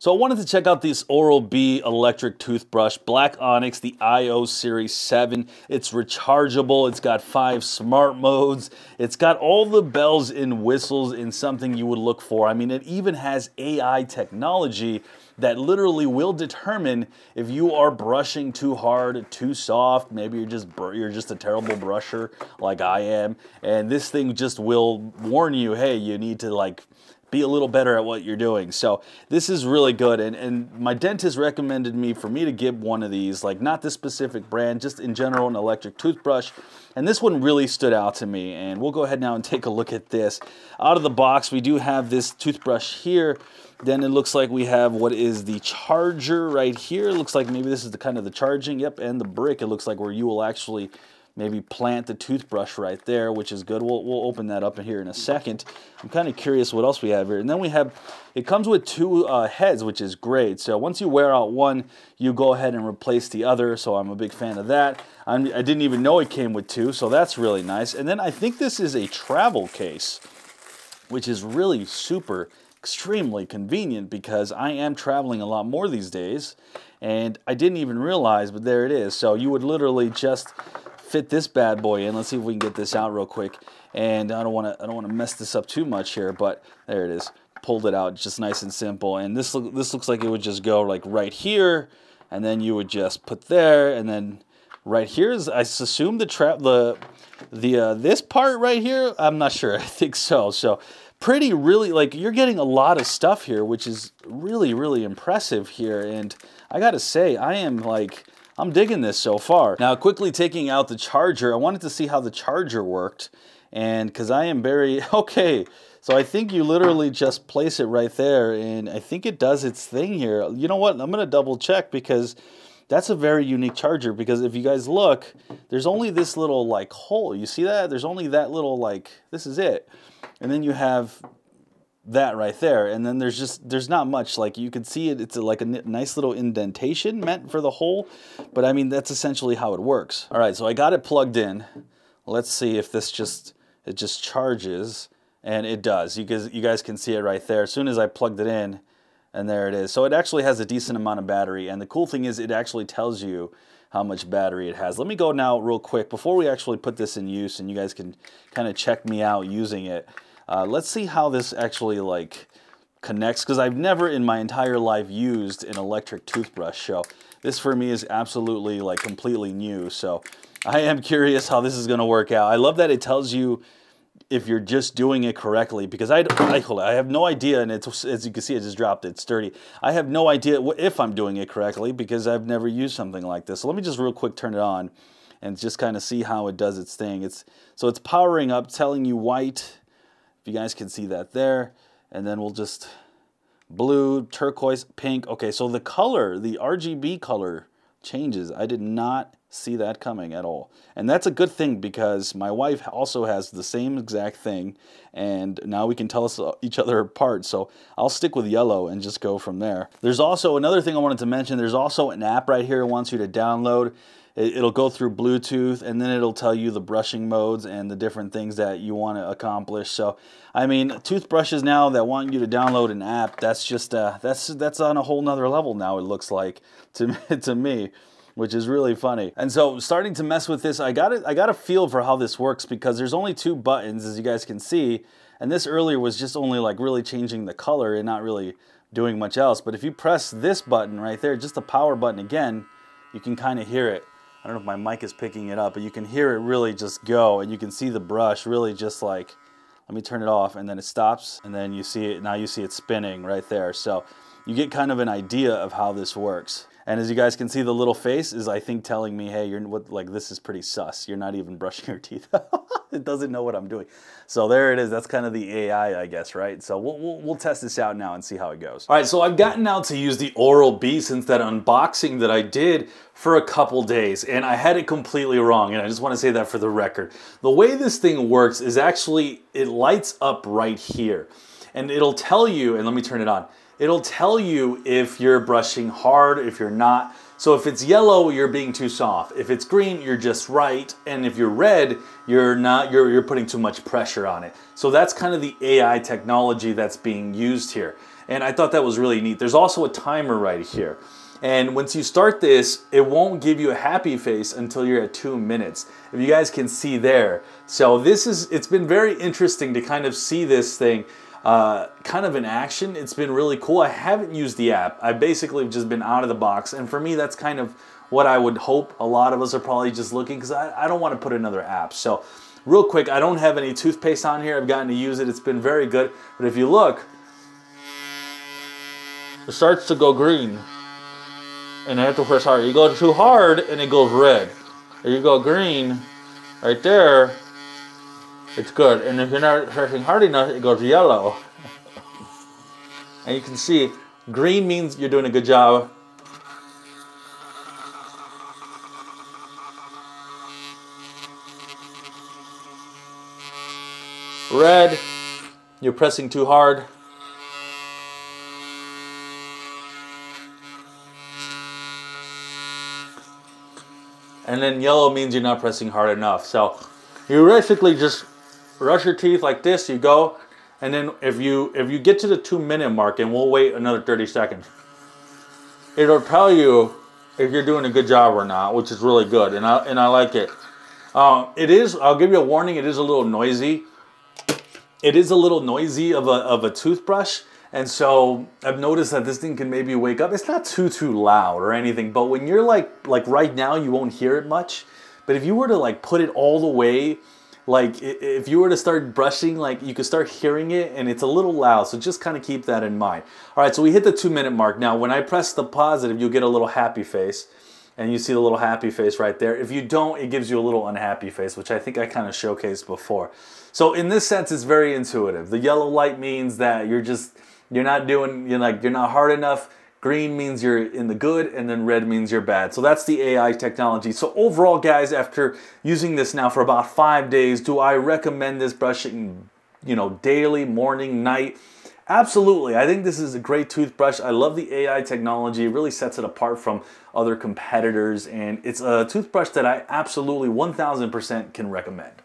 So I wanted to check out this Oral-B electric toothbrush, Black Onyx, the IO Series 7. It's rechargeable, it's got 5 smart modes, it's got all the bells and whistles in something you would look for. I mean, it even has AI technology that literally will determine if you are brushing too hard, too soft, maybe you're just a terrible brusher like I am, and this thing just will warn you, hey, you need to like be a little better at what you're doing. So this is really good, and my dentist recommended for me to get one of these, like not this specific brand, just in general an electric toothbrush, and this one really stood out to me. And we'll go ahead now and take a look at this. Out of the box, we do have this toothbrush here. Then it looks like we have what is the charger right here. It looks like maybe this is the kind of the charging, yep, and the brick, it looks like, where you will actually maybe plant the toothbrush right there, which is good. We'll open that up in here in a second. I'm kind of curious what else we have here. And then we have, it comes with 2 heads, which is great. So once you wear out one, you go ahead and replace the other. So I'm a big fan of that. I didn't even know it came with 2, so that's really nice. And then I think this is a travel case, which is really extremely convenient, because I am traveling a lot more these days. And I didn't even realize, but there it is. So you would literally just fit this bad boy in. Let's see if we can get this out real quick. And I don't want to mess this up too much here, but there it is. Pulled it out, just nice and simple. And this looks like it would just go like right here, and then you would just put there, and then right here is, I assume, this part right here. I'm not sure. I think so. So really, like, you're getting a lot of stuff here, which is really impressive here. And I gotta say, I'm digging this so far. Now, quickly taking out the charger, I wanted to see how the charger worked, and because I am okay, so I think you literally just place it right there, and I think it does its thing here. You know what, I'm gonna double check, because that's a very unique charger, because if you guys look, there's only this little like hole, you see that? There's only that little, like, this is it. And then you have that right there, and then there's not much. Like, you can see it's like a nice little indentation meant for the hole, but I mean, that's essentially how it works. All right, so I got it plugged in. Let's see if it just charges, and it does. You guys can see it right there as soon as I plugged it in, and there it is. So it actually has a decent amount of battery, and the cool thing is it actually tells you how much battery it has. Let me go now real quick before we actually put this in use, and you guys can kind of check me out using it. Let's see how this actually like connects, because I've never in my entire life used an electric toothbrush, so this for me is absolutely like completely new. So I am curious how this is going to work out. I love that it tells you if you're just doing it correctly, because I have no idea, and it's, as you can see, I just dropped it, it's sturdy. I have no idea if I'm doing it correctly, because I've never used something like this. So let me just real quick turn it on and just kind of see how it does its thing. So it's powering up, telling you white. You guys can see that there, and then we'll just blue, turquoise, pink. Okay, so the color, the RGB color changes. I did not see that coming at all, and that's a good thing, because my wife also has the same exact thing, and now we can tell each other apart. So I'll stick with yellow and just go from there. There's also another thing I wanted to mention. There's also an app right here it wants you to download. It'll go through Bluetooth, and then it'll tell you the brushing modes and the different things that you want to accomplish. So, I mean, toothbrushes now that want you to download an app, that's just that's on a whole nother level now, it looks like to me, which is really funny. And so, starting to mess with this, I got a feel for how this works, because there's only 2 buttons, as you guys can see, and this earlier was just only like really changing the color and not really doing much else. But if you press this button right there, just the power button again, you can kind of hear it. I don't know if my mic is picking it up, but you can hear it really just go, and you can see the brush really just like, let me turn it off, and then it stops, and then you see it, now you see it spinning right there. So you get kind of an idea of how this works. And as you guys can see, the little face is, I think, telling me, hey, this is pretty sus. You're not even brushing your teeth. It doesn't know what I'm doing. So there it is. That's kind of the AI, I guess, right? So we'll test this out now and see how it goes. All right, so I've gotten now to use the Oral-B since that unboxing that I did for a couple days, and I had it completely wrong, and I just want to say that for the record. The way this thing works is actually, it lights up right here, and it'll tell you, and let me turn it on, it'll tell you if you're brushing hard, if you're not. So if it's yellow, you're being too soft. If it's green, you're just right. And if you're red, you're putting too much pressure on it. So that's kind of the AI technology that's being used here. And I thought that was really neat. There's also a timer right here. And once you start this, it won't give you a happy face until you're at 2 minutes. If you guys can see there. So it's been very interesting to kind of see this thing kind of in action. It's been really cool. I haven't used the app. I basically just been out of the box. And for me, that's kind of what I would hope. A lot of us are probably just looking because I don't want to put another app. So real quick, I don't have any toothpaste on here. I've gotten to use it. It's been very good. But if you look, it starts to go green. And I have to press hard. You go too hard and it goes red. If you go green, right there, it's good. And if you're not pressing hard enough, it goes yellow. And you can see, green means you're doing a good job. Red, you're pressing too hard. And then yellow means you're not pressing hard enough. So you basically just brush your teeth like this, you go, and then if you get to the 2 minute mark, and we'll wait another 30 seconds, it'll tell you if you're doing a good job or not, which is really good, and I like it. I'll give you a warning, it is a little noisy. It is a little noisy of a toothbrush. And so I've noticed that this thing can maybe wake up. It's not too loud or anything, but when you're like right now, you won't hear it much. But if you were to like put it all the way, like if you were to start brushing, like you could start hearing it, and it's a little loud. So just kind of keep that in mind. All right, so we hit the 2 minute mark. Now, when I press the positive, you'll get a little happy face. And you see the little happy face right there. If you don't, it gives you a little unhappy face, which I think I kind of showcased before. So in this sense, it's very intuitive. The yellow light means that you're not hard enough. Green means you're in the good, and then red means you're bad. So that's the AI technology. So overall, guys, after using this now for about 5 days, do I recommend this brushing, daily, morning, night? Absolutely. I think this is a great toothbrush. I love the AI technology. It really sets it apart from other competitors, and it's a toothbrush that I absolutely 1000% can recommend.